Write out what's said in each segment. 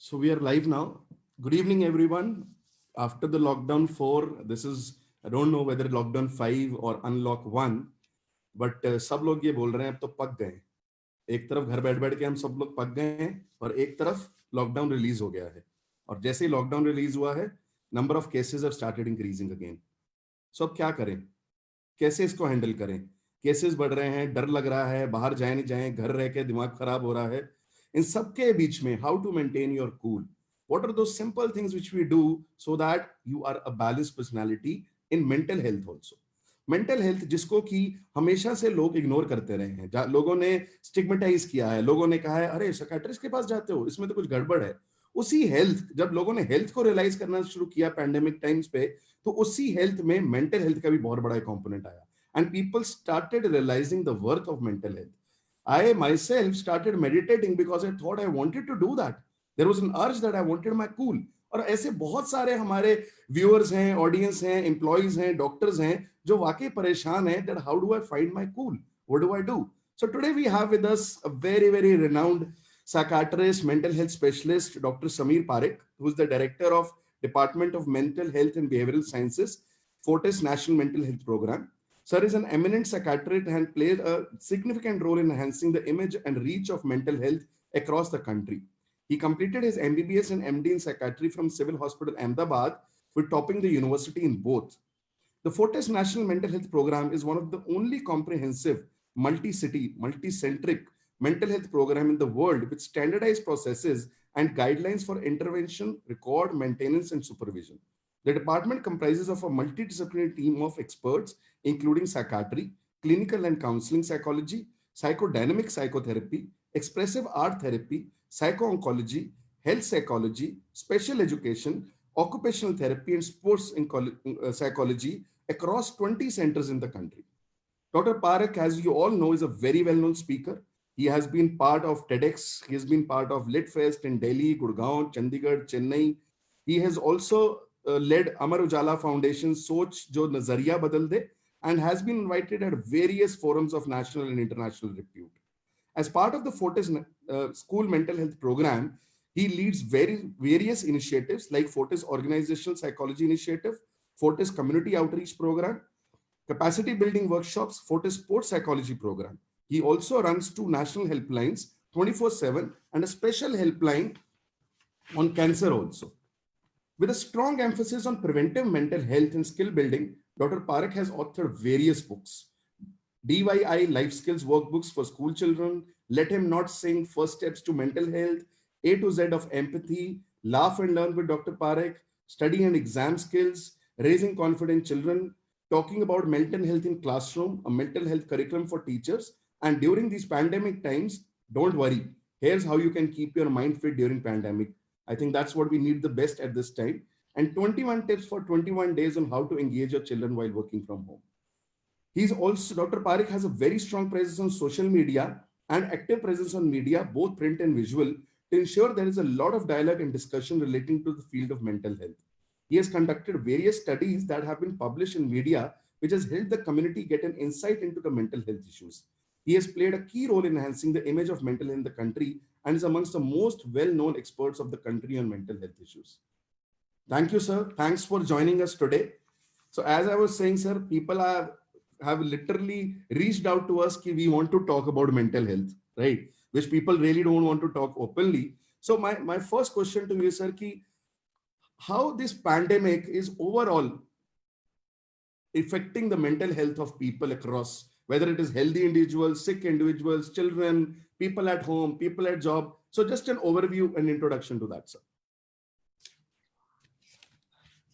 So we are live now. Good evening, everyone. After the lockdown 4, this is, I don't know whether lockdown 5 or unlock 1, but सब लोग ये बोल रहे हैं अब तो पक गए। एक तरफ घर बैठ बैठ के हम सब लोग पक गए हैं और एक तरफ लॉकडाउन रिलीज हो गया है। और जैसे ही लॉकडाउन रिलीज हुआ है, number of cases have started increasing again. So अब क्या करें, कैसे इसको हैंडल करें? केसेस बढ़ रहे हैं, डर लग रहा है, बाहर जाए नहीं जाए, घर रह के दिमाग खराब हो रहा है। इन सबके बीच में how to maintain your cool, what are दो simple things which we do so that you are a balance personality in mental health also. Mental health जिसको कि हमेशा से लोग इग्नोर करते रहे हैं, लोगों ने स्टिग्मेटाइज किया है, लोगों ने कहा है अरे साइकियाट्रिस्ट के पास जाते हो, इसमें तो कुछ गड़बड़ है। उसी हेल्थ, जब लोगों ने हेल्थ को रियलाइज करना शुरू किया पैंडेमिक टाइम्स पे, तो उसी हेल्थ में मेंटल हेल्थ का भी बहुत बड़ा कंपोनेंट आया। And people started realizing the worth of mental health. I myself started meditating because I thought I wanted to do that. There was an urge that I wanted my cool. और ऐसे बहुत सारे हमारे viewers हैं, audience हैं, employees हैं, doctors हैं जो वाकई परेशान हैं that how do I find my cool? What do I do? So today we have with us a very renowned psychiatrist, mental health specialist, Dr. Sameer Parekh, who is the director of Department of Mental Health and Behavioral Sciences, Fortis National Mental Health Program. Sir is an eminent psychiatrist and played a significant role in enhancing the image and reach of mental health across the country. He completed his MBBS and MD in psychiatry from Civil Hospital Ahmedabad, with topping the university in both. The Fortis National Mental Health Program is one of the only comprehensive, multi-city, multi-centric mental health program in the world with standardized processes and guidelines for intervention, record, maintenance, and supervision. The department comprises of a multidisciplinary team of experts, including psychiatry, clinical and counseling psychology, psychodynamic psychotherapy, expressive art therapy, psycho-oncology, health psychology, special education, occupational therapy, and sports psychology across 20 centers in the country. Dr. Parekh, as you all know, is a very well-known speaker. He has been part of TEDx. He has been part of LitFest in Delhi, Gurgaon, Chandigarh, Chennai. He has also led Amar Ujala Foundation, Soch Jo Nazariya Badal De, and has been invited at various forums of national and international repute. As part of the Fortis School Mental Health Program, he leads various initiatives like Fortis Organizational Psychology Initiative, Fortis Community Outreach Program, Capacity Building Workshops, Fortis Sports Psychology Program. He also runs two national helplines, 24/7, and a special helpline on cancer also. With a strong emphasis on preventive mental health and skill building, Dr. Parekh has authored various books. DYI Life Skills Workbooks for School Children, Let Him Not Sing, First Steps to Mental Health, A to Z of Empathy, Laugh and Learn with Dr. Parekh, Study and Exam Skills, Raising Confident Children, talking about mental health in classroom, a mental health curriculum for teachers. And during these pandemic times, don't worry. Here's how you can keep your mind fit during pandemic. I think that's what we need the best at this time. And 21 tips for 21 days on how to engage your children while working from home. He's also, Dr. Parekh has a very strong presence on social media and active presence on media, both print and visual, to ensure there is a lot of dialogue and discussion relating to the field of mental health. He has conducted various studies that have been published in media, which has helped the community get an insight into the mental health issues. He has played a key role in enhancing the image of mental health in the country and is amongst the most well-known experts of the country on mental health issues. Thank you, sir. Thanks for joining us today. So as I was saying, sir, people have literally reached out to us that we want to talk about mental health, right? Which people really don't want to talk openly. So my first question to you, sir, ki how this pandemic is overall affecting the mental health of people across, whether it is healthy individuals, sick individuals, children, people at home, people at job. So just an overview and introduction to that, sir.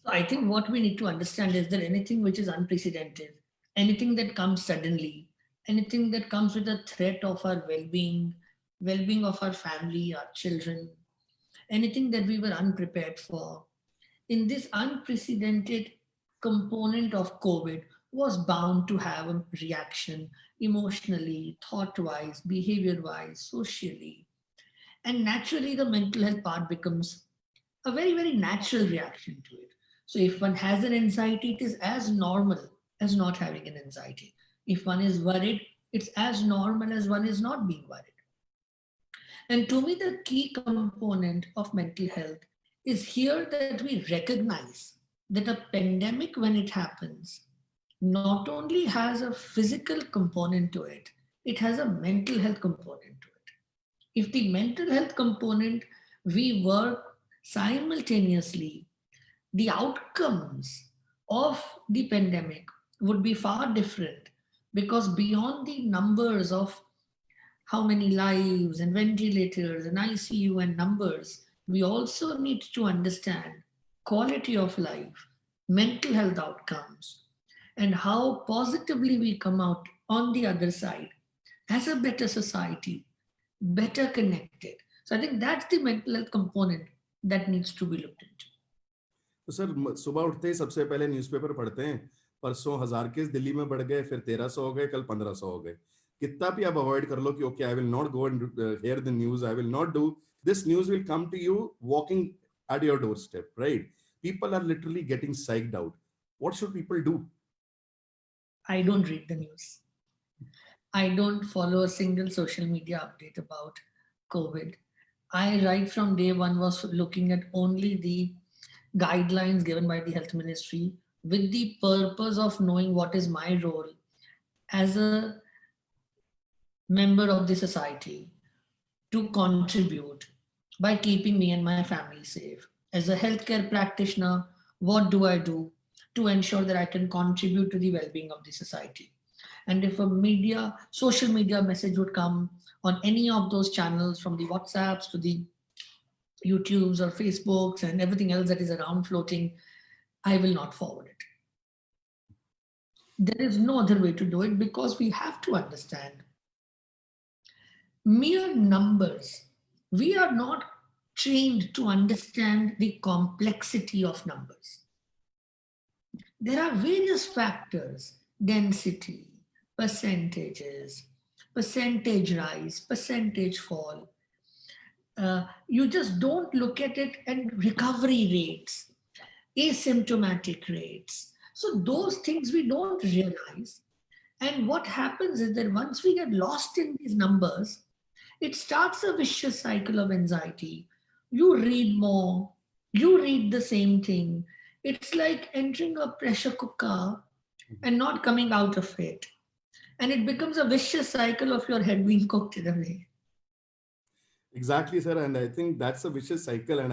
So I think what we need to understand is that anything which is unprecedented, anything that comes suddenly, anything that comes with a threat of our well-being, well-being of our family, our children, anything that we were unprepared for, in this unprecedented component of COVID was bound to have a reaction emotionally, thought-wise, behavior-wise, socially. And naturally, the mental health part becomes a very natural reaction to it. So if one has an anxiety, it is as normal as not having an anxiety. If one is worried, it's as normal as one is not being worried. And to me, the key component of mental health is here that we recognize that a pandemic, when it happens, not only has a physical component to it, it has a mental health component to it. If the mental health component we work simultaneously, the outcomes of the pandemic would be far different, because beyond the numbers of how many lives and ventilators and ICU and numbers, we also need to understand quality of life, mental health outcomes, and how positively we come out on the other side as a better society, better connected. So I think that's the mental health component that needs to be looked into. तो sir सुबह उठते ही सबसे पहले newspaper पढ़ते हैं, परसों 1000 case Delhi में बढ़ गए, फिर 1300 हो गए, कल 1500 हो गए। कितना भी आप अवॉइड कर लो कि okay I will not go and hear the news, I will not do this, news will come to you walking at your doorstep, right? People are literally getting psyched out. What should people do? I don't read the news. I don't follow a single social media update about COVID. I, right from day one, was looking at only the guidelines given by the health ministry with the purpose of knowing what is my role as a member of the society to contribute by keeping me and my family safe. As a healthcare practitioner, what do I do to ensure that I can contribute to the well being of the society? And if a social media message would come on any of those channels, from the WhatsApps to the YouTubes or Facebooks and everything else that is around floating, I will not forward it. There is no other way to do it, because we have to understand mere numbers. We are not trained to understand the complexity of numbers. There are various factors: density, percentages, percentage rise, percentage fall. You just don't look at it, and recovery rates, asymptomatic rates. So those things we don't realize. And what happens is that once we get lost in these numbers, it starts a vicious cycle of anxiety. You read more, you read the same thing. It's like entering a pressure cooker and not coming out of it. And it becomes a vicious cycle of your head being cooked in a way. Exactly, sir, and I think that's a vicious cycle, and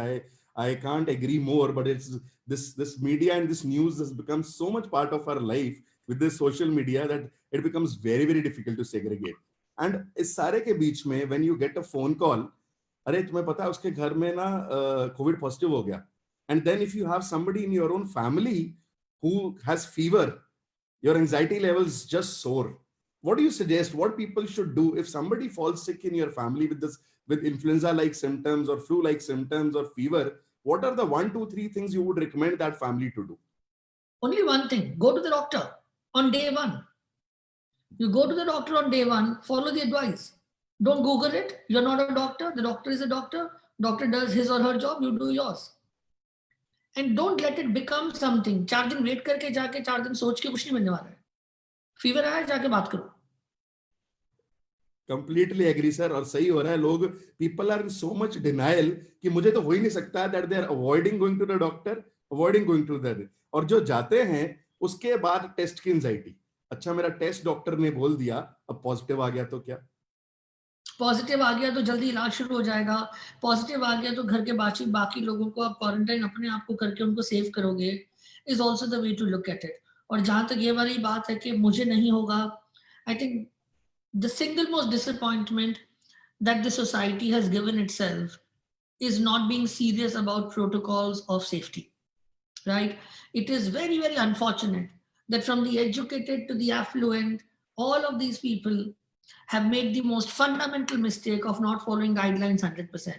I can't agree more. But it's this media and this news has become so much part of our life with this social media that it becomes very, very difficult to segregate. And इस सारे के बीच में when you get a phone call, अरे तुम्हें पता है उसके घर में ना कोविड पॉजिटिव हो गया, and then if you have somebody in your own family who has fever, your anxiety levels just soar. What do you suggest? What people should do if somebody falls sick in your family with influenza-like symptoms or flu-like symptoms or fever? What are the 1, 2, 3 things you would recommend that family to do? Only one thing: go to the doctor on day one. You go to the doctor on day one, follow the advice. Don't Google it. You're not a doctor. The doctor is a doctor. Doctor does his or her job. You do yours. And don't let it become something. 4 दिन wait करके जाके 4 दिन सोच के कुछ नहीं बनने वाला है. फीवर आया जाके बात करो. Completely agree, sir. और सही हो रहा है. लोग people are in so much denial कि मुझे तो हो ही नहीं सकता, that they are avoiding going to the doctor, avoiding going to the, और जो जाते हैं उसके बाद टेस्ट की एंजाइटी. अच्छा मेरा टेस्ट डॉक्टर ने बोल दिया, अब पॉजिटिव आ गया तो क्या? पॉजिटिव आ गया तो जल्दी इलाज शुरू हो जाएगा. पॉजिटिव आ गया तो घर के बाकी लोगों को आप क्वारंटाइन अपने आप को करके उनको सेव करोगे. Is also the way to look at it. और जहां तक ये वाली बात है कि मुझे नहीं होगा, I think the single most disappointment that the society has given itself is not being serious about protocols of safety, right? It is very, very unfortunate that from the educated to the affluent, all of these people have made the most fundamental mistake of not following guidelines 100%.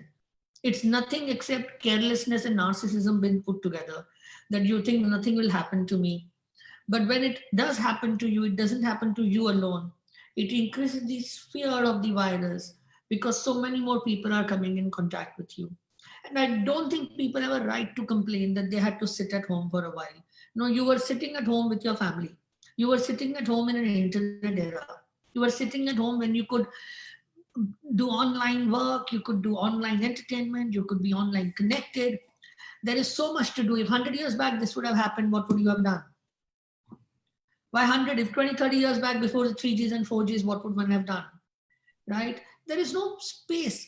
It's nothing except carelessness and narcissism being put together, that you think nothing will happen to me. But when it does happen to you, it doesn't happen to you alone. It increases the fear of the virus, because so many more people are coming in contact with you. And I don't think people have a right to complain that they had to sit at home for a while. No, you were sitting at home with your family. You were sitting at home in an internet era. You were sitting at home when you could do online work, you could do online entertainment, you could be online connected. There is so much to do. If 100 years back this would have happened, what would you have done? Why 100? If 20, 30 years back before the 3Gs and 4Gs, what would one have done? Right? There is no space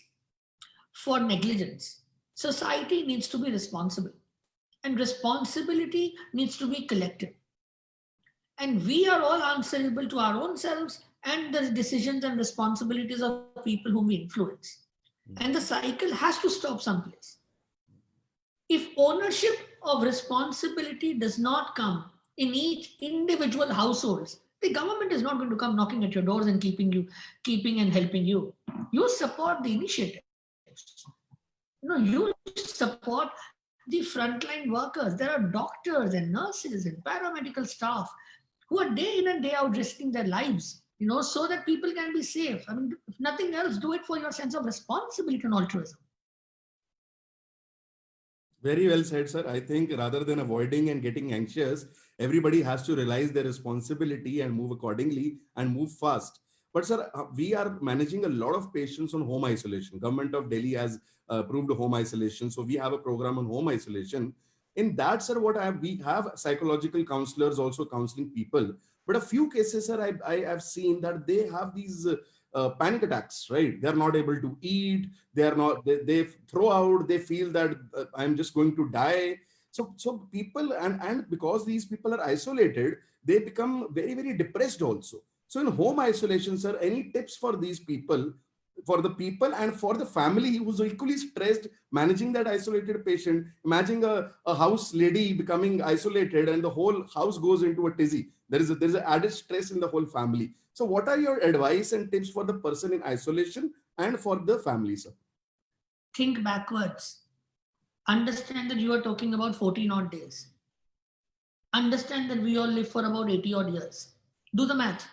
for negligence. Society needs to be responsible, and responsibility needs to be collective. And we are all answerable to our own selves and the decisions and responsibilities of people whom we influence. And the cycle has to stop someplace. If ownership of responsibility does not come in each individual households, the government is not going to come knocking at your doors and keeping and helping you. You support the initiatives. You support the frontline workers. There are doctors and nurses and paramedical staff who are day in and day out risking their lives, so that people can be safe. I mean, if nothing else, do it for your sense of responsibility and altruism. Very well said, sir. I think rather than avoiding and getting anxious, everybody has to realize their responsibility and move accordingly and move fast. But sir, we are managing a lot of patients on home isolation. Government of Delhi has approved home isolation. So we have a program on home isolation. In that, sir, we have psychological counselors also counseling people. But a few cases, sir, I have seen that they have these panic attacks, right? They're not able to eat, they throw out, they feel that I'm just going to die. So people, and because these people are isolated, they become very, very depressed also. So in home isolation, sir, any tips for these people, for the people and for the family who's equally stressed managing that isolated patient? Imagine a house lady becoming isolated and the whole house goes into a tizzy. There is an added stress in the whole family. So what are your advice and tips for the person in isolation and for the family, sir? Think backwards. Understand that you are talking about 14 odd days. Understand that we all live for about 80 odd years. Do the math.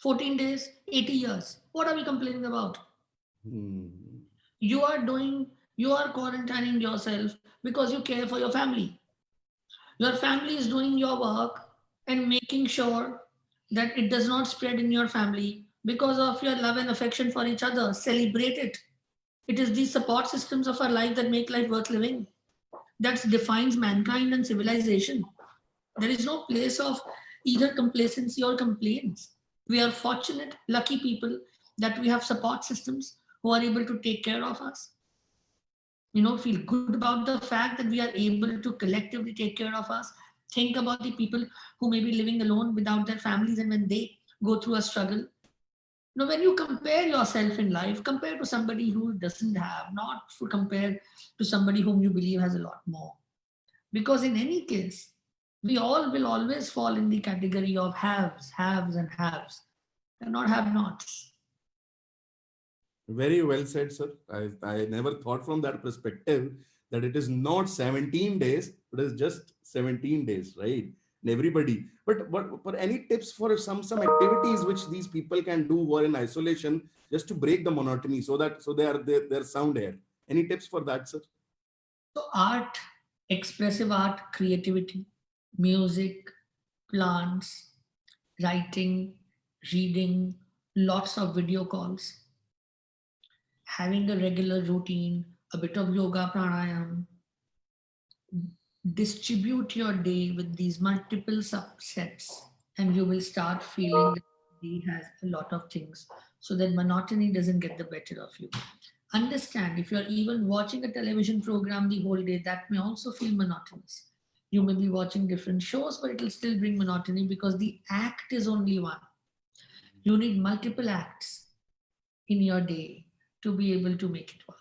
14 days, 80 years. What are we complaining about? You are quarantining yourself because you care for your family. Your family is doing your work and making sure that it does not spread in your family because of your love and affection for each other. Celebrate it. It is these support systems of our life that make life worth living. That defines mankind and civilization. There is no place of either complacency or complaints. We are fortunate, lucky people that we have support systems who are able to take care of us. Feel good about the fact that we are able to collectively take care of us. Think about the people who may be living alone without their families, and when they go through a struggle. When you compare yourself in life, compare to somebody who doesn't have, not to compare to somebody whom you believe has a lot more. Because in any case, we all will always fall in the category of haves, and not have-nots. Very well said, sir. I never thought from that perspective that it is not 17 days, it is just 17 days, right? And everybody. But for any tips for some activities which these people can do who are in isolation just to break the monotony so they're sound air. Any tips for that, sir? So art, expressive art, creativity, music, plants, writing, reading, lots of video calls, having a regular routine, a bit of yoga, pranayam. Distribute your day with these multiple subsets, and you will start feeling that the day has a lot of things, so that monotony doesn't get the better of you. Understand, if you're even watching a television program the whole day, that may also feel monotonous. You may be watching different shows, but it'll still bring monotony because the act is only one. You need multiple acts in your day to be able to make it work.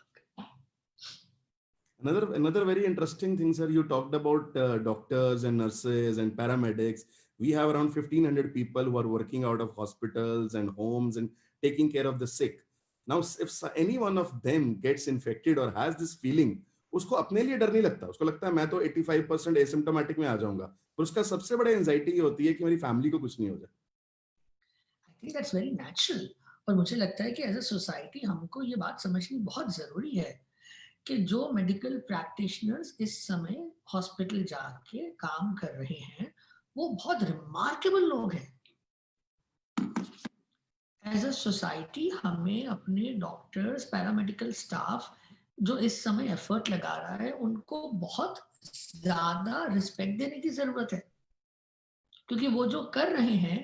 Another very interesting thing, sir, you talked about doctors and nurses and paramedics. We have around 1,500 people who are working out of hospitals and homes and taking care of the sick. Now, if any one of them gets infected or has this feeling, उसको अपने लिए डर नहीं लगता. उसको लगता है मैं तो 85% एसिम्प्टोमेटिक में आ जाऊंगा. पर उसका सबसे बड़ा एंजाइटी ये होती है कि मेरी फैमिली को कुछ नहीं हो जाए. I think that's very natural. और मुझे लगता है कि एज अ सोसाइटी हमको ये बात समझनी बहुत जरूरी है कि जो मेडिकल प्रैक्टिशनर्स इस समय हॉस्पिटल जाके काम कर रहे हैं वो बहुत रिमार्केबल लोग हैं. एज अ सोसाइटी हमें अपने डॉक्टर्स, पैरामेडिकल स्टाफ जो इस समय एफर्ट लगा रहा है, उनको बहुत ज्यादा रिस्पेक्ट देने की जरूरत है, क्योंकि वो जो कर रहे हैं,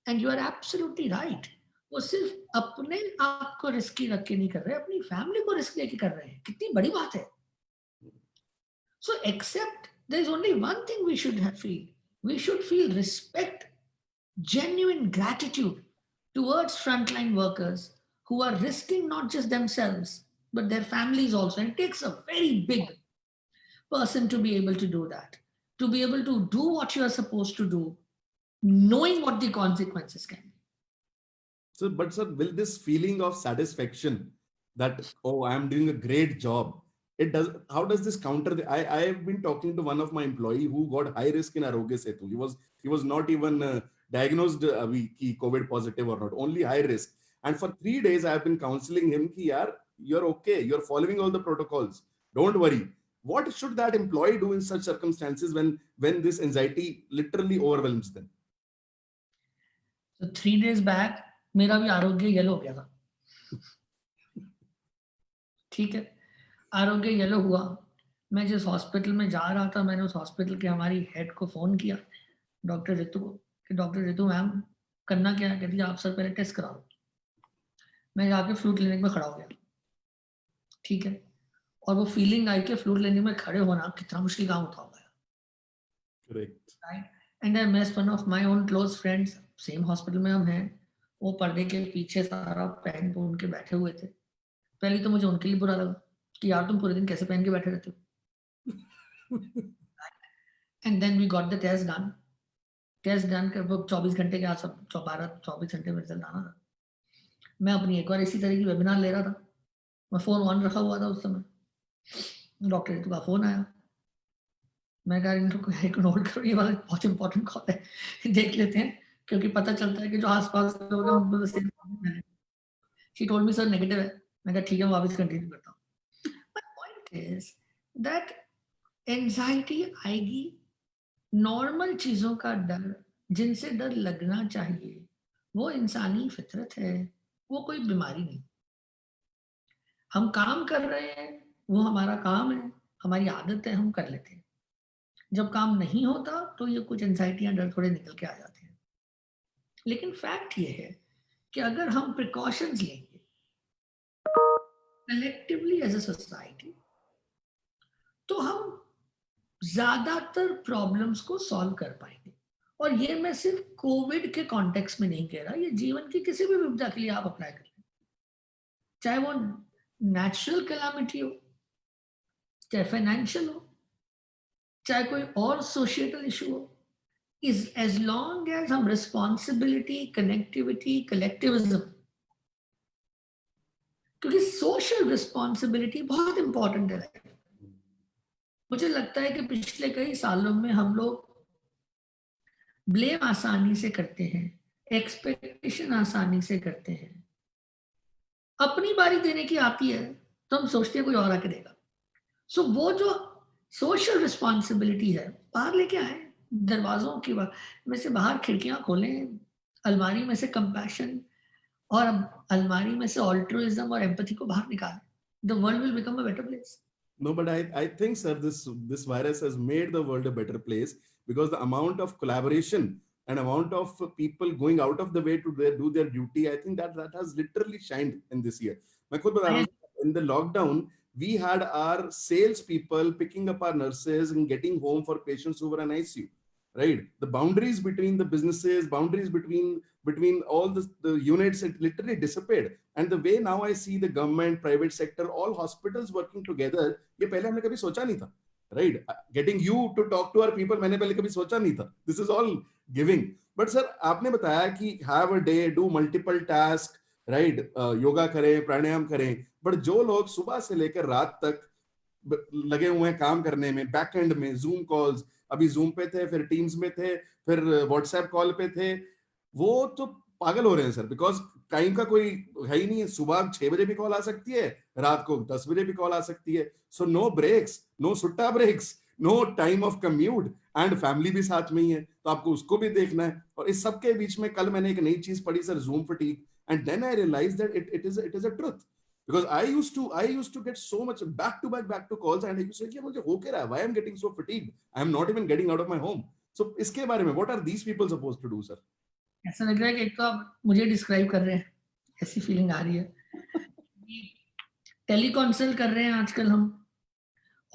and you are absolutely right, वो सिर्फ अपने आप को रिस्की रख के नहीं कर रहे, अपनी फैमिली को रिस्क लेके कर रहे हैं। कितनी बड़ी बात है। So except there is only one thing we should feel, we should feel respect, genuine gratitude towards frontline workers who are risking not just themselves but their families also. And it takes a very big person to be able to do that, to be able to do what you are supposed to do, knowing what the consequences can be. So, but sir, will this feeling of satisfaction that, oh, I am doing a great job, it does, how does this counter the, I have been talking to one of my employee who got high risk in Arogya Setu. He was not even diagnosed COVID positive or not, only high risk. And for 3 days, I have been counseling him ki, yaar, you're okay, you're following all the protocols, don't worry. What should that employee do in such circumstances when this anxiety literally overwhelms them? So 3 days back मेरा भी आरोग्य yellow हो गया था। ठीक है, आरोग्य yellow हुआ। मैं जिस हॉस्पिटल में जा रहा था, मैंने उस हॉस्पिटल के हमारी हेड को फोन किया, डॉक्टर रितु को, कि डॉक्टर रितु मैम करना क्या है? कहती आप सर पहले टेस्ट करा लो। मैं जाके फ्लू क्लिनिक में खड़ा हो गया। ठीक है, और वो फीलिंग आई कि फ्लू क्लिनिक में खड़े होना कितना मुश्किल काम होता होगा। Correct. Right? And I met one of my own close friends, same hospital में हम हैं, वो पर्दे के पीछे सारा पहन के उनके बैठे हुए थे। पहले तो मुझे उनके लिए बुरा लगा कि यार तुम पूरे दिन कैसे पहन के बैठे रहते हो। And then we got the test done. Test done कर वो 24 घंटे के आस 24 घंटे में रिजल्ट आना था। मैं अपनी एक और इसी तरह की वेबिनार ले रहा था, मैं फोन ऑन रखा हुआ था उस समय। डॉक्टर रितु का फोन आया, मैं कहा इनको नोट करो, ये वाला बहुत इंपॉर्टेंट कॉल है, देख लेते हैं, क्योंकि पता चलता है कि जो आसपास लोग हैं उनको सेम प्रॉब्लम है। She told me sir negative है। मैं कहा ठीक है, मैं वापस कंटिन्यू करता हूँ। My point is that anxiety आएगी, नॉर्मल चीजों का डर, जिनसे डर लगना चाहिए, वो इंसानी फितरत है, वो कोई बीमारी नहीं। हम काम कर रहे हैं, वो हमारा काम है, हमारी आदत है, हम कर लेते हैं। जब काम नहीं होता तो ये कुछ एंजाइटियां, डर थोड़े निकल के आ जाते हैं। लेकिन फैक्ट ये है कि अगर हम प्रिकॉशंस लेंगे कलेक्टिवली एज अ सोसाइटी, तो हम ज्यादातर प्रॉब्लम्स को सॉल्व कर पाएंगे। और ये मैं सिर्फ कोविड के कॉन्टेक्स्ट में नहीं कह रहा, ये जीवन की किसी भी विपदा के लिए आप अप्लाई कर लें, चाहे वो नेचुरल कैलामिटी हो, चाहे फाइनेंशियल हो, चाहे कोई और सोशिएटल इशू हो, इज एज लॉन्ग एज हम रिस्पॉन्सिबिलिटी, कनेक्टिविटी, कलेक्टिविज्म, क्योंकि सोशल रिस्पॉन्सिबिलिटी बहुत इंपॉर्टेंट है। मुझे लगता है कि पिछले कई सालों में हम लोग ब्लेम आसानी से करते हैं, एक्सपेक्टेशन आसानी से करते हैं। अपनी बारी देने की आती है तो हम सोचते हैं कोई और आके देगा। सो वो जो सोशल रिस्पॉन्सिबिलिटी है, बाहर लेके आए, दरवाजों की में से बाहर खिड़कियां खोलें, अलमारी में से कंपैशन और अलमारी में से ऑल्ट्रुइज्म और एम्पैथी को बाहर निकालें। The world will become a better place. No, but I think, sir, this virus has made the world a better place because the amount of collaboration and amount of people going out of the way to do their duty, I think that has literally shined in this year. मैं खुद बता रहा हूँ, in the lockdown, we had our sales people picking up our nurses and getting home for patients who were in ICU. Right, the boundaries between the businesses, boundaries between all the units, it literally disappeared. And the way now I see the government, private sector, all hospitals working together, ये पहले हमने कभी सोचा नहीं था, right? Getting you to talk to our people, मैंने पहले कभी सोचा नहीं था. This is all giving. But sir, आपने बताया कि have a day, do multiple tasks, right? Yoga करें, प्राणायाम करें. But जो लोग सुबह से लेकर रात तक लगे हुए हैं काम करने में, बैक एंड में, जूम कॉल्स, अभी जूम पे थे, फिर टीम्स में थे, फिर व्हाट्सएप कॉल पे थे, वो तो पागल हो रहे हैं सर, बिकॉज टाइम का कोई है ही नहीं है। सुबह 6 बजे भी कॉल आ सकती है, रात को 10 बजे भी कॉल आ सकती है। सो नो ब्रेक्स, नो सुट्टा breaks, no time off commute, and family भी साथ में ही है, तो आपको उसको भी देखना है। और इस सब के बीच में कल मैंने एक नई चीज पढ़ी sir, zoom fatigue. And then I realized that it is a truth. Because I used to get so much back to calls, and I used to say, "Yeah, मुझे हो क्या रहा है? Why I'm getting so fatigued? I'm not even getting out of my home." So इसके बारे में, what are these people supposed to do, sir? ऐसा लग रहा है कि एक तो आप मुझे डिस्क्राइब कर रहे हैं, ऐसी फीलिंग आ रही है। टेली कंसल्ट कर रहे हैं आजकल हम।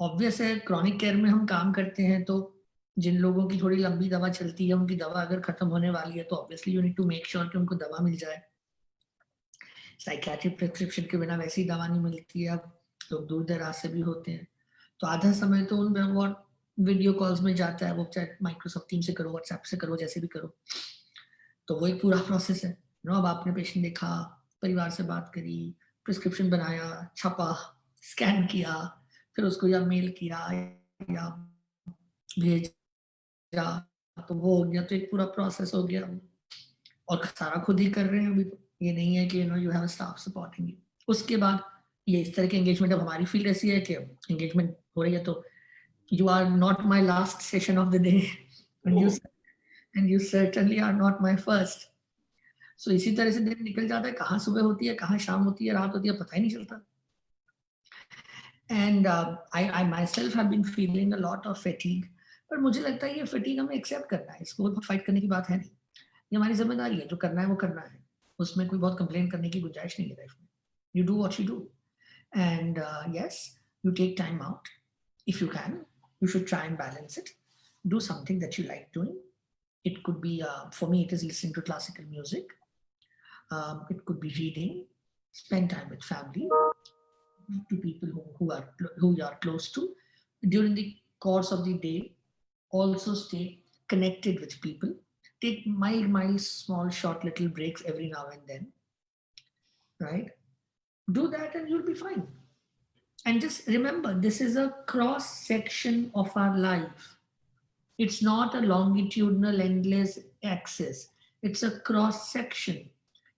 ऑब्वियस है, क्रॉनिक केयर में हम काम करते हैं, तो जिन लोगों की थोड़ी लंबी दवा चलती है, उनकी दवा अगर खत्म होने वाली है तो obviously you need to make sure कि उनको दवा मिल जाए। साइकियाट्रिक प्रिस्क्रिप्शन के बिना वैसी दवा नहीं मिलती है। अब लोग दूर दराज से भी होते हैं, तो आधा समय तो उन व्हाट वीडियो कॉल्स में जाता है, वो चाहे माइक्रोसॉफ्ट टीम से करो, व्हाट्सएप से करो, जैसे भी करो। तो वो एक पूरा प्रोसेस है। अब आपने पेशेंट देखा, परिवार से बात करी, प्रिस्क्रिप्शन बनाया, छपा, स्कैन किया, फिर उसको या मेल किया या भेजा, तो वो हो गया, तो एक पूरा प्रोसेस हो गया। और सारा खुद ही कर रहे हैं अभी, तो ये नहीं है कि you have a staff supporting you. उसके बाद ये इस तरह के एंगेजमेंट, अब हमारी फील्ड ऐसी है कि एंगेजमेंट हो रही है, तो you are not my last session of the day and you certainly are not my first. So इसी तरह से दिन निकल जाता है, कहाँ सुबह होती है, कहाँ शाम होती है, रात होती है, पता ही नहीं चलता। And I myself have been feeling a lot of fatigue, पर मुझे लगता है ये fatigue हमें accept करना है, इसको बहुत फाइट करने की बात है नहीं। ये हमारी जिम्मेदारी है, जो करना है वो करना है, उसमें कोई बहुत कंप्लेन करने की गुंजाइश नहीं है लाइफ में। You do what you do, and yes, you take time out if you can. You should try and balance it. Do something that you like doing. It could be, for me, it is listening to classical music. It could be reading. Spend time with family. Meet to people who you are close to. During the course of the day, also stay connected with people. Take mild, small, short, little breaks every now and then. Right? Do that, and you'll be fine. And just remember, this is a cross section of our life. It's not a longitudinal, endless axis. It's a cross section.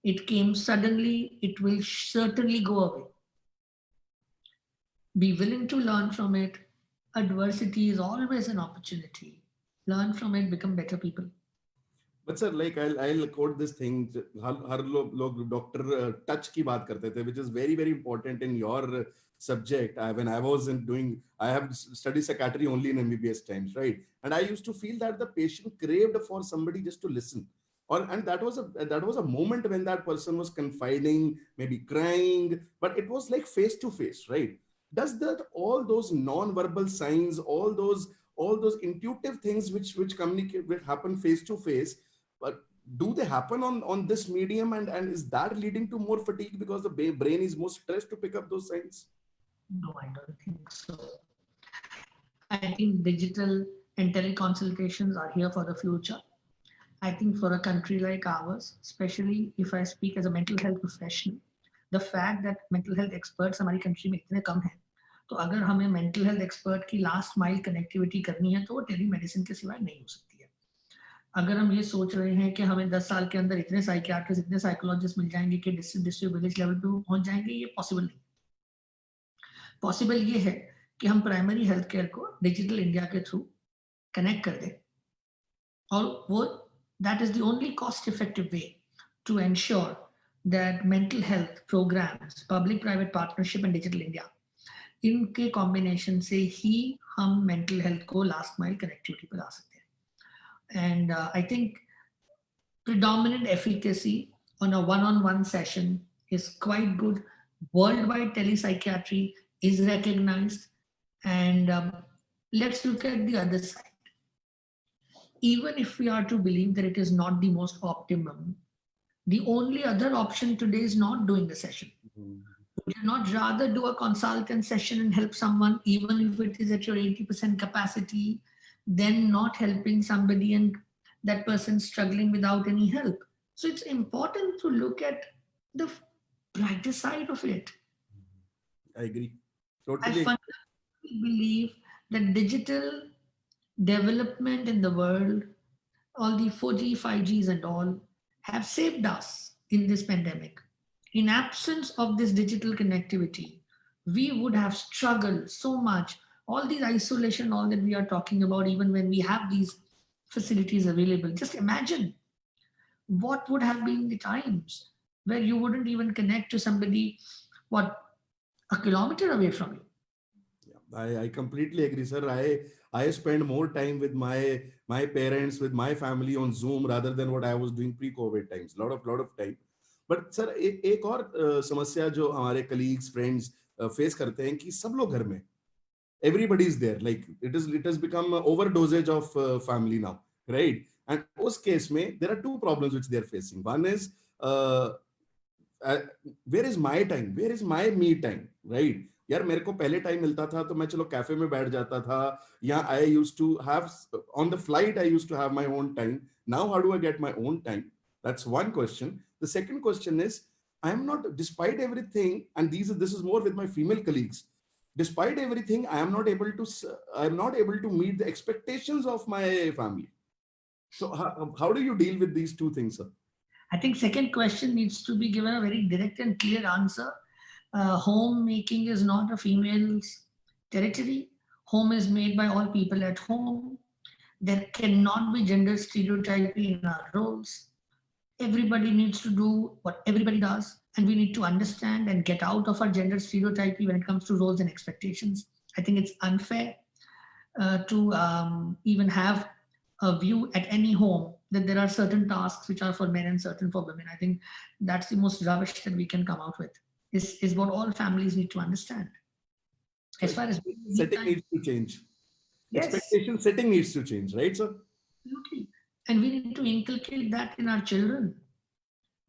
It came suddenly, it will certainly go away. Be willing to learn from it. Adversity is always an opportunity. Learn from it, become better people. But sir, like I'll quote this thing, हर लोग doctor touch की बात करते थे, which is very very important in your subject. When I was I have studied psychiatry only in MBBS times, right? And I used to feel that the patient craved for somebody just to listen. And that was a moment when that person was confiding, maybe crying, but it was like face to face, right? Does that all those non-verbal signs, all those intuitive things which communicate, which happen face to face, but do they happen on this medium, and is that leading to more fatigue because the brain is more stressed to pick up those signs? No, I don't think so. I think digital and teleconsultations are here for the future. I think for a country like ours, especially if I speak as a mental health professional, the fact that mental health experts हमारी country में इतने कम हैं, तो अगर हमें mental health expert की last mile connectivity करनी है, तो वो telemedicine के सिवाय नहीं हो सकती है। अगर हम ये सोच रहे हैं कि हमें 10 साल के अंदर इतने साइकियाट्रिस्ट, इतने साइकोलॉजिस्ट मिल जाएंगे कि डिस्ट्रिक्ट विलेज लेवल पे पहुंच जाएंगे, ये पॉसिबल नहीं। पॉसिबल ये है कि हम प्राइमरी हेल्थ केयर को डिजिटल इंडिया के थ्रू कनेक्ट कर दें, और वो that is the only cost effective way to ensure that mental health programs, public private partnership and digital India, इनके कॉम्बिनेशन से ही हम mental health को last mile connectivity पे ला सकते हैं। And I think predominant efficacy on a one-on-one session is quite good. Worldwide telepsychiatry is recognized, and let's look at the other side. Even if we are to believe that it is not the most optimum, the only other option today is not doing the session. Would you not rather do a consultant session and help someone, even if it is at your 80% capacity, than not helping somebody and that person struggling without any help? So it's important to look at the brighter side of it. I agree. I Totally. fundamentally believe that digital development in the world, all the 4G, 5Gs and all, have saved us in this pandemic. In absence of this digital connectivity, we would have struggled so much. All this isolation, all that we are talking about, even when we have these facilities available, just imagine what would have been the times where you wouldn't even connect to somebody, what, a kilometer away from you. I completely agree, sir. I spend more time with my parents, with my family on Zoom rather than what I was doing pre-COVID times. Lot of time. But sir, एक और समस्या जो हमारे colleagues, friends face करते हैं कि सब लोग घर में, everybody is there. Like it has become a overdosage of family now, right? And उस case में there are two problems which they are facing. One is uh, uh, where is my time, where is my me time, right? यार मेरे को पहले time मिलता था तो मैं चलो कैफे में बैठ जाता था, या I used to have on the flight, I used to have my own time. Now how do I get my own time? That's one question. The second question is, I am not, despite everything, and this is more with my female colleagues, despite everything, I am not able to meet the expectations of my family. So how do you deal with these two things, sir? I think second question needs to be given a very direct and clear answer. Homemaking is not a female's territory. Home is made by all people at home. There cannot be gender stereotyping in our roles. Everybody needs to do what everybody does, and we need to understand and get out of our gender stereotyping when it comes to roles and expectations. I think it's unfair to even have a view at any home that there are certain tasks which are for men and certain for women. I think that's the most rubbish that we can come out with. Is what all families need to understand. As far as setting needs to change. yes, Expectation setting needs to change, right, sir? absolutely, and we need to inculcate that in our children.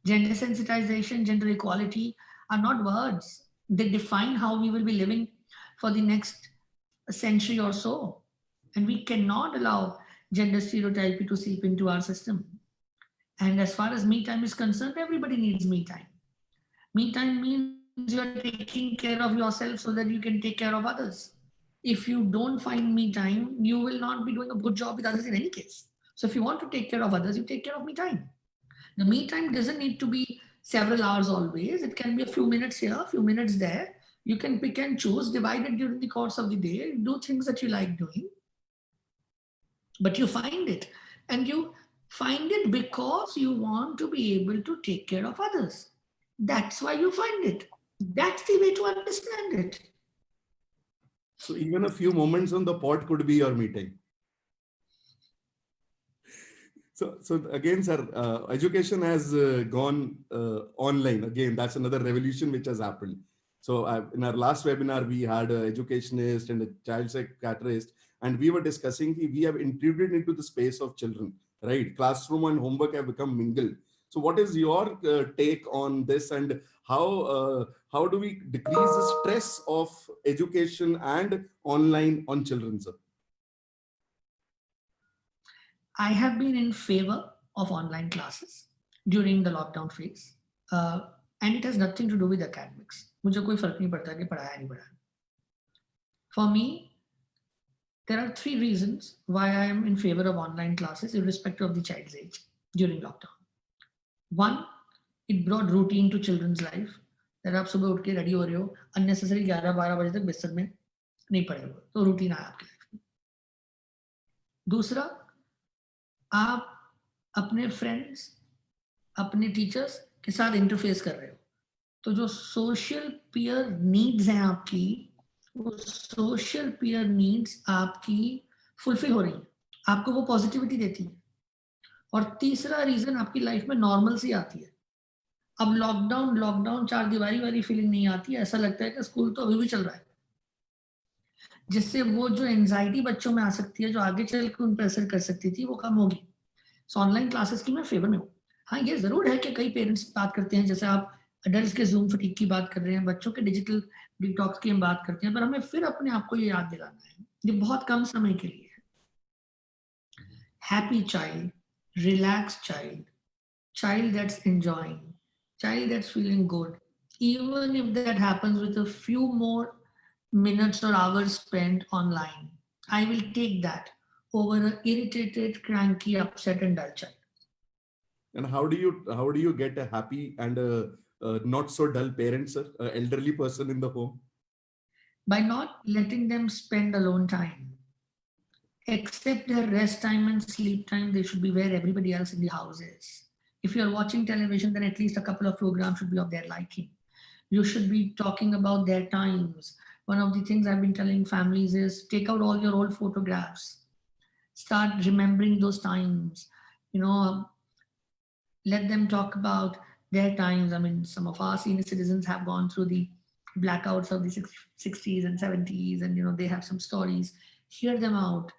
Gender sensitization, gender equality are not words. They define how we will be living for the next century or so. And we cannot allow gender stereotyping to seep into our system. And as far as me time is concerned, everybody needs me time. Me time means you're taking care of yourself so that you can take care of others. If you don't find me time, you will not be doing a good job with others in any case. So if you want to take care of others, you take care of me time. The me time doesn't need to be several hours always. It can be a few minutes here, a few minutes there. You can pick and choose, divide it during the course of the day, do things that you like doing. But you find it. And you find it because you want to be able to take care of others. That's why you find it. That's the way to understand it. So even a few moments on the pot could be your meeting. So again, sir, education has gone online. Again, that's another revolution which has happened. So in our last webinar, we had an educationist and a child psychiatrist, and we were discussing we have intruded into the space of children, right? Classroom and homework have become mingled. So what is your take on this, and how do we decrease the stress of education and online on children, sir? I have been in favor of online classes during the lockdown phase, and it has nothing to do with academics. मुझे कोई फर्क नहीं पड़ता कि पढ़ाया नहीं पढ़ाया. For me, there are three reasons why I am in favor of online classes, irrespective of the child's age, during lockdown. One, it brought routine to children's life. That आप सुबह उठ के रेडी हो रहे हो, unnecessary 11-12 बजे तक बिस्तर में नहीं पड़े हो, तो रूटीन आया आपके लाइफ में. दूसरा, आप अपने फ्रेंड्स, अपने टीचर्स के साथ इंटरफेस कर रहे हो, तो जो सोशल पीयर नीड्स हैं आपकी, वो सोशल पीयर नीड्स आपकी फुलफिल हो रही हैं, आपको वो पॉजिटिविटी देती है. और तीसरा रीजन, आपकी लाइफ में नॉर्मल सी आती है. अब लॉकडाउन 4 दीवारी वाली फीलिंग नहीं आती है. ऐसा लगता है कि स्कूल तो अभी भी चल रहा है, जिससे वो जो एंजाइटी बच्चों में आ सकती है, जो आगे चल के उन पर असर कर सकती थी, वो कम होगी. सो ऑनलाइन क्लासेस की मैं फेवर में हूँ. हाँ, ये जरूर है कि कई पेरेंट्स बात करते हैं, जैसे आप अडल्ट के जूम फटीक की बात कर रहे हैं, बच्चों के डिजिटल डिटॉक्स की हम बात करते हैं, पर हमें फिर अपने आप को ये याद दिलाना है, ये बहुत कम समय के लिए है. Happy child, relax child, child that's enjoying, child that's feeling good, even if that happens with a few more minutes or hours spent online, I will take that over an irritated, cranky, upset and dull child. And how do you get a happy and a not so dull parent, sir, an elderly person in the home? By not letting them spend alone time. Except their rest time and sleep time, they should be where everybody else in the house is. If you're watching television, then at least a couple of programs should be of their liking. You should be talking about their times. One of the things I've been telling families is take out all your old photographs. Start remembering those times. You know, let them talk about their times. I mean, some of our senior citizens have gone through the blackouts of the 60s and 70s, and they have some stories. Hear them out.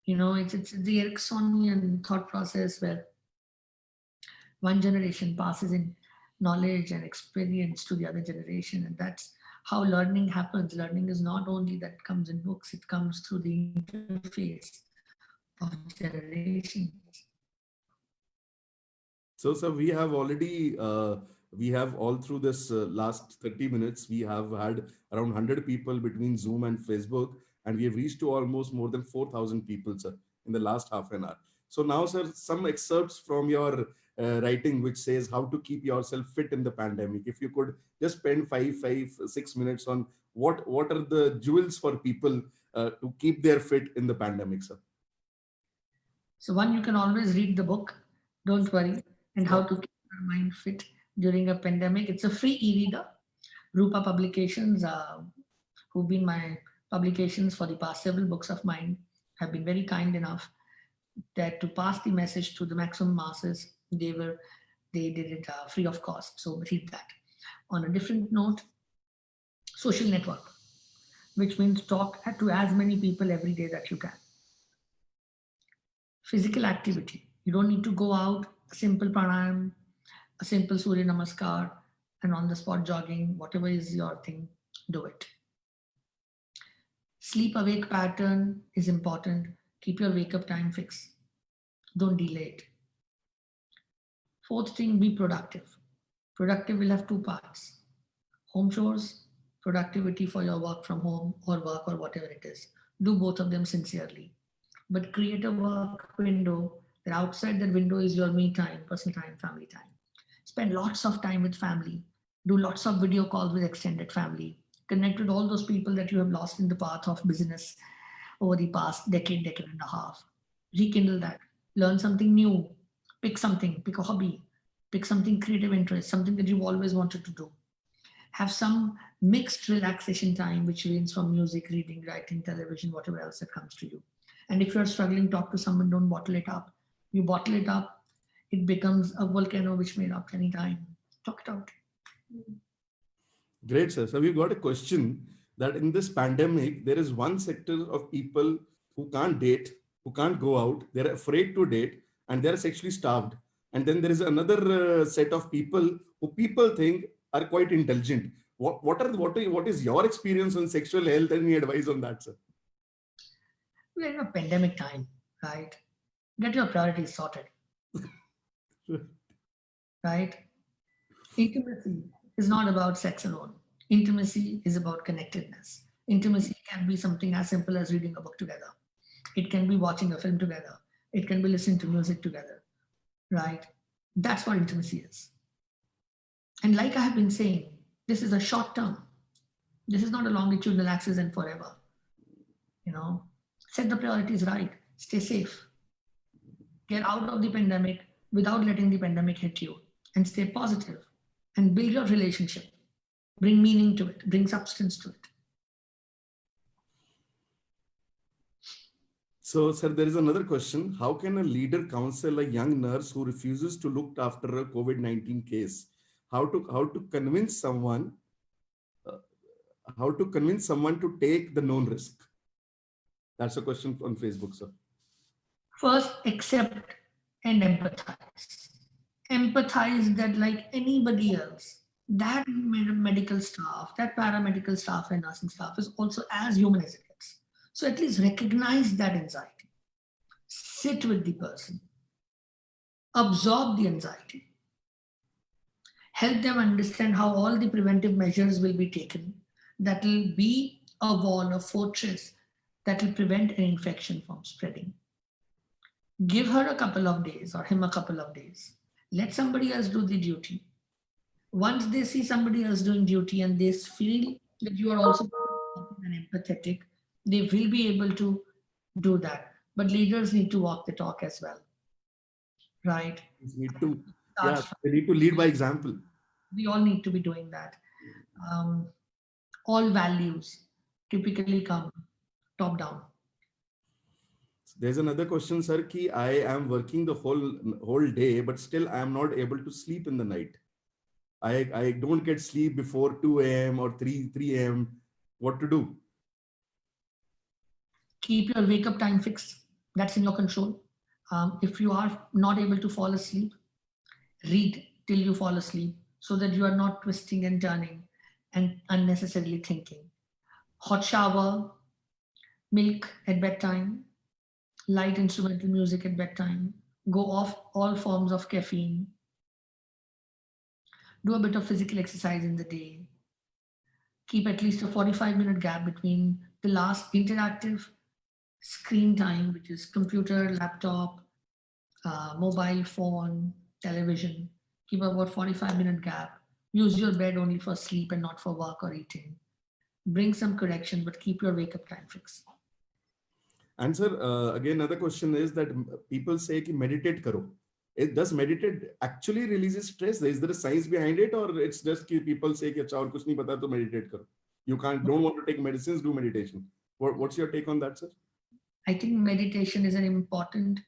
It's the Ericksonian thought process where one generation passes in knowledge and experience to the other generation, and that's how learning happens. Learning is not only that comes in books, it comes through the interface of generations. So, sir, we have already, we have all through this last 30 minutes, we have had around 100 people between Zoom and Facebook, and we have reached to almost more than 4,000 people, sir, in the last half an hour. So now, sir, some excerpts from your writing, which says how to keep yourself fit in the pandemic. If you could just spend 6 minutes on what are the jewels for people to keep their fit in the pandemic, sir. So one, you can always read the book, don't worry, and how to keep your mind fit during a pandemic. It's a free e-reader. Rupa Publications, who've been my publications for the past several books of mine, have been very kind enough that to pass the message to the maximum masses, they did it free of cost. So read that. On a different note, social network, which means talk to as many people every day that you can. Physical activity. You don't need to go out. A simple pranayam, a simple Surya Namaskar, and on the spot jogging, whatever is your thing, do it. Sleep awake pattern is important. Keep your wake up time fixed. Don't delay it. Fourth thing, be productive. Productive will have two parts. Home chores, productivity for your work from home or work or whatever it is. Do both of them sincerely. But create a work window that outside that window is your me time, personal time, family time. Spend lots of time with family. Do lots of video calls with extended family. Connect with all those people that you have lost in the path of business over the past decade and a half. Rekindle that. Learn something new. Pick something. Pick a hobby. Pick something creative interest, something that you've always wanted to do. Have some mixed relaxation time, which ranges from music, reading, writing, television, whatever else that comes to you. And if you're struggling, talk to someone, don't bottle it up. You bottle it up, it becomes a volcano which may erupt anytime. Talk it out. Great, sir. So we've got a question that in this pandemic, there is one sector of people who can't date, who can't go out, they're afraid to date, and they're sexually starved. And then there is another set of people who people think are quite intelligent. What is your experience on sexual health? Any advice on that, sir? We're in a pandemic time, right? Get your priorities sorted. Right? Intimacy is not about sex alone. Intimacy is about connectedness. Intimacy can be something as simple as reading a book together. It can be watching a film together. It can be listening to music together, right? That's what intimacy is. And like I have been saying, this is a short term. This is not a longitudinal axis and forever. Set the priorities right. Stay safe. Get out of the pandemic without letting the pandemic hit you, and stay positive and build your relationship. Bring meaning to it, bring substance to it. So, sir, there is another question. How can a leader counsel a young nurse who refuses to look after a COVID-19 case? How to convince someone to take the known risk? That's a question on Facebook, sir. First, accept and empathize. Empathize that, like anybody else, that medical staff, that paramedical staff and nursing staff is also as human as it gets. So at least recognize that anxiety. Sit with the person. Absorb the anxiety. Help them understand how all the preventive measures will be taken. That will be a wall, a fortress that will prevent an infection from spreading. Give her a couple of days or him a couple of days. Let somebody else do the duty. Once they see somebody else doing duty and they feel that you are also and empathetic, they will be able to do that. But leaders need to walk the talk as well, right? Need to Yeah, starts from, they need to lead by example. we all need to be doing that. Um, all values typically come top down. There's another question, sir. Ki I am working the whole day, but still I am not able to sleep in the night. I don't get sleep before 2 a.m. or 3 a.m. What to do? Keep your wake up time fixed. That's in your control. If you are not able to fall asleep, read till you fall asleep so that you are not twisting and turning and unnecessarily thinking. Hot shower, milk at bedtime, light instrumental music at bedtime, go off all forms of caffeine, do a bit of physical exercise in the day, keep at least a 45-minute gap between the last interactive screen time, which is computer, laptop, mobile phone, television. Keep about 45-minute gap. Use your bed only for sleep and not for work or eating. Bring some correction, but keep your wake up time fixed. And sir, again, another question is that people say ki meditate karo. Does meditate actually releases stress? Is there a science behind it, or it's just ki people say ki acha aur kuch nahi pata to meditate karo? You don't want to take medicines, do meditation. What's your take on that, sir? I think meditation is an important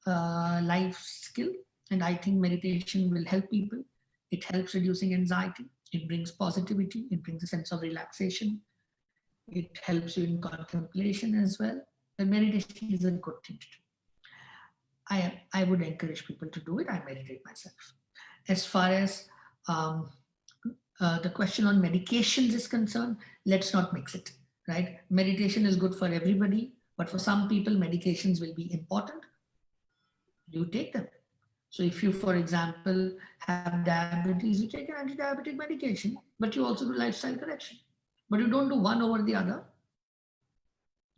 life skill, and I think meditation will help people. It helps reducing anxiety. It brings positivity. It brings a sense of relaxation. It helps you in contemplation as well. And meditation is a good thing to do. I would encourage people to do it. I meditate myself. As far as um, the question on medications is concerned, let's not mix it, right? Meditation is good for everybody, but for some people, medications will be important. You take them. So if you, for example, have diabetes, you take an anti-diabetic medication, but you also do lifestyle correction. But you don't do one over the other.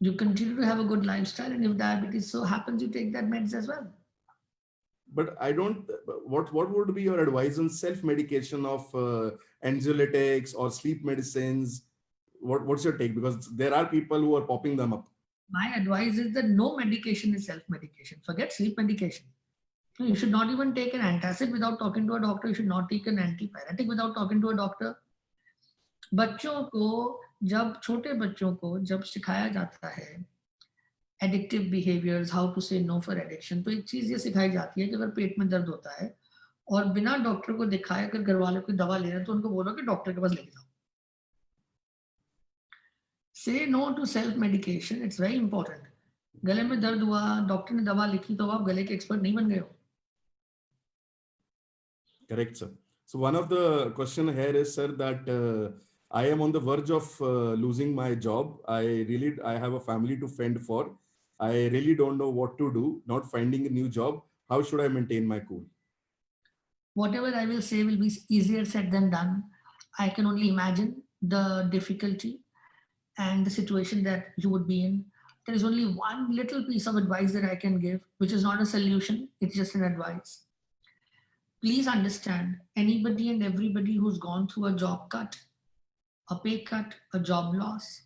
You continue to have a good lifestyle, and if diabetes so happens, you take that meds as well. But I don't. What would be your advice on self medication of anxiolytics or sleep medicines? What's your take? Because there are people who are popping them up. My advice is that no medication is self-medication. Forget sleep medication. You should not even take an antacid without talking to a doctor. You should not take an antipyretic without talking to a doctor. बच्चों को जब छोटे बच्चों को जब सिखाया जाता है एडिक्टिव बिहेवियर्स, हाउ टू से नो फॉर एडिक्शन, तो एक चीज ये सिखाई जाती है कि अगर पेट में दर्द होता है और बिना डॉक्टर को दिखाए अगर घर वालों की दवा ले रहे हैं तो उनको बोलो कि डॉक्टर के पास लेके जाओ. Say no to self medication, it's very important. गले में दर्द हुआ, डॉक्टर ने दवा लिखी तो आप गले के एक्सपर्ट नहीं बन गए हो. Correct, sir. So one of the question here is, sir, that I am on the verge of losing my job. I have a family to fend for. I really don't know what to do. Not finding a new job. How should I maintain my cool? Whatever I will say will be easier said than done. I can only imagine the difficulty and the situation that you would be in. There is only one little piece of advice that I can give, which is not a solution, it's just an advice. Please understand, anybody and everybody who's gone through a job cut, a pay cut, a job loss,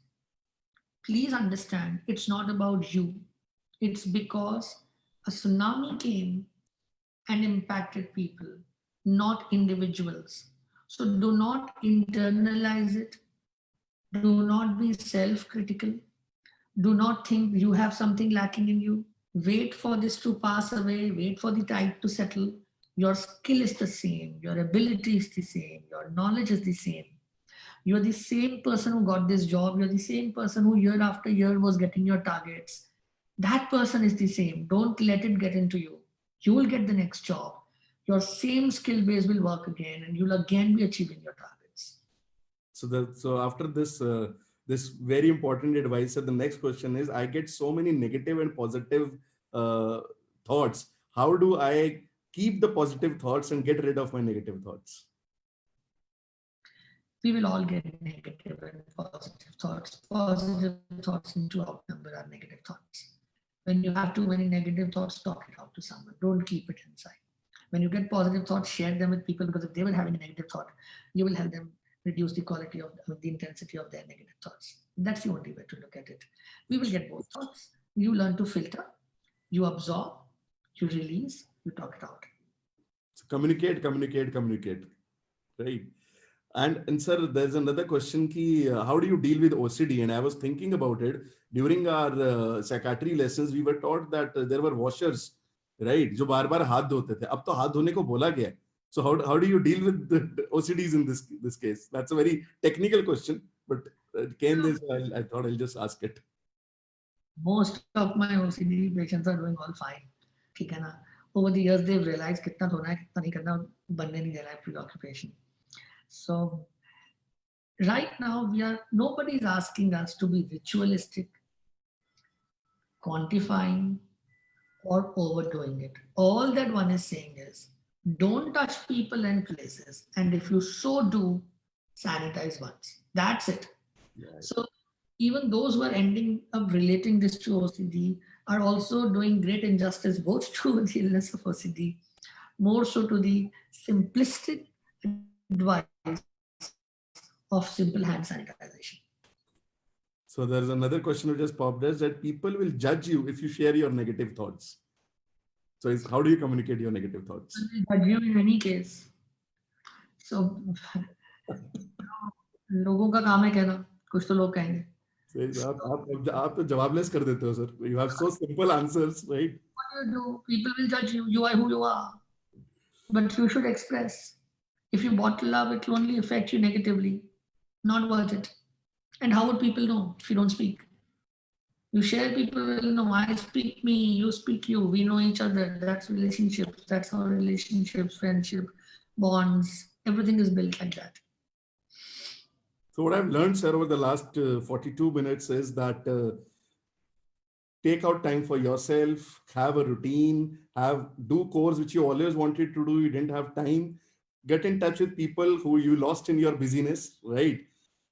please understand it's not about you. It's because a tsunami came and impacted people, not individuals. So do not internalize it. Do not be self critical. Do not think you have something lacking in you. Wait for this to pass away. Wait for the tide to settle. Your skill is the same. Your ability is the same. Your knowledge is the same. You're the same person who got this job. You're the same person who year after year was getting your targets. That person is the same. Don't let it get into you. You will get the next job. Your same skill base will work again and you'll again be achieving your targets. So after this very important advice, sir, the next question is, I get so many negative and positive thoughts. How do I keep the positive thoughts and get rid of my negative thoughts? We will all get negative and positive thoughts. Positive thoughts need to outnumber our negative thoughts. When you have too many negative thoughts, talk it out to someone. Don't keep it inside. When you get positive thoughts, share them with people, because if they were having a negative thought, you will help them reduce the quality of the intensity of their negative thoughts. That's the only way to look at it. We will get both thoughts. You learn to filter, you absorb, you release, you talk it out. So communicate, right? And sir, there's another question ki, how do you deal with OCD? And I was thinking about it during our psychiatry lessons. We were taught that there were washers, right? जो बार बार हाथ धोते थे. अब तो हाथ धोने को बोला गया है. So how do you deal with the OCDs in this case? That's a very technical question, but it came this. I thought I'll just ask it. Most of my OCD patients are doing all fine. ठीक है ना? Over the years, they've realized कितना धोना है, कितना नहीं करना, बनने नहीं देना है preoccupation. So right now, nobody is asking us to be ritualistic, quantifying, or overdoing it. All that one is saying is, don't touch people and places, and if you so do, sanitize once. That's it. Yeah. So even those who are ending up relating this to OCD are also doing great injustice both to the illness of OCD, more so to the simplistic advice of simple hand sanitization. So there's another question which just popped up, that people will judge you if you share your negative thoughts. So how do you communicate your negative thoughts? Judge you in any case. So लोगों का काम है कहना, कुछ तो लोग कहेंगे. आप तो जवाबलेस कर देते हो sir. You have so simple answers, right? What do? People will judge you. You are who you are. But you should express. If you bottle up, it will only affect you negatively. Not worth it. And how would people know if you don't speak? You share, people will know. I speak me, you speak you. We know each other. That's relationships. That's how relationships, friendship, bonds, everything is built like that. So what I've learned, sir, over the last 42 minutes is that take out time for yourself, have a routine, do course which you always wanted to do, you didn't have time. Get in touch with people who you lost in your busyness, right?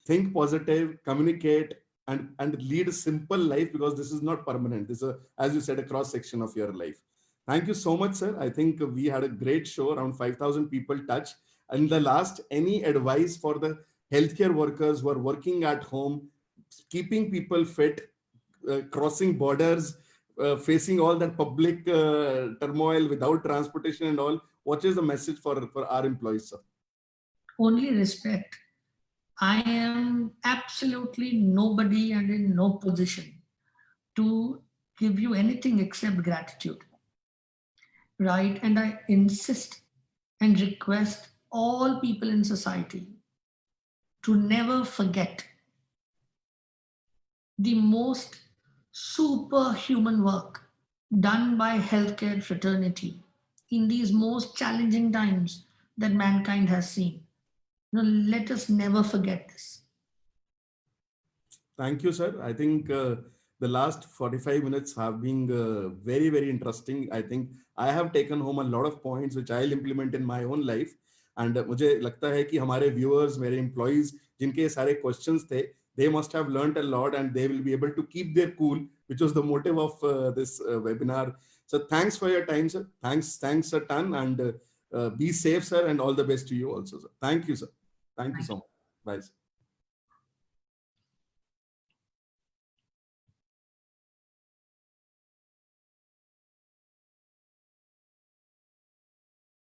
Think positive, communicate, and lead a simple life, because this is not permanent. This is, as you said, a cross section of your life. Thank you so much, sir. I think we had a great show, around 5,000 people touched. And the last, any advice for the healthcare workers who are working at home, keeping people fit, crossing borders, facing all that public turmoil without transportation and all? What is the message for our employees, sir? Only respect. I am absolutely nobody and in no position to give you anything except gratitude, right? And I insist and request all people in society to never forget the most superhuman work done by healthcare fraternity in these most challenging times that mankind has seen. Let us never forget this. Thank you, sir. I think the last 45 minutes have been very, very interesting. I think I have taken home a lot of points which I'll implement in my own life. And मुझे लगता है कि हमारे viewers, मेरे employees, जिनके सारे questions थे, they must have learned a lot and they will be able to keep their cool, which was the motive of this webinar. So thanks for your time, sir. Thanks a ton, and be safe, sir, and all the best to you also, sir. Thank you, sir. Thank you so much. Bye, sir.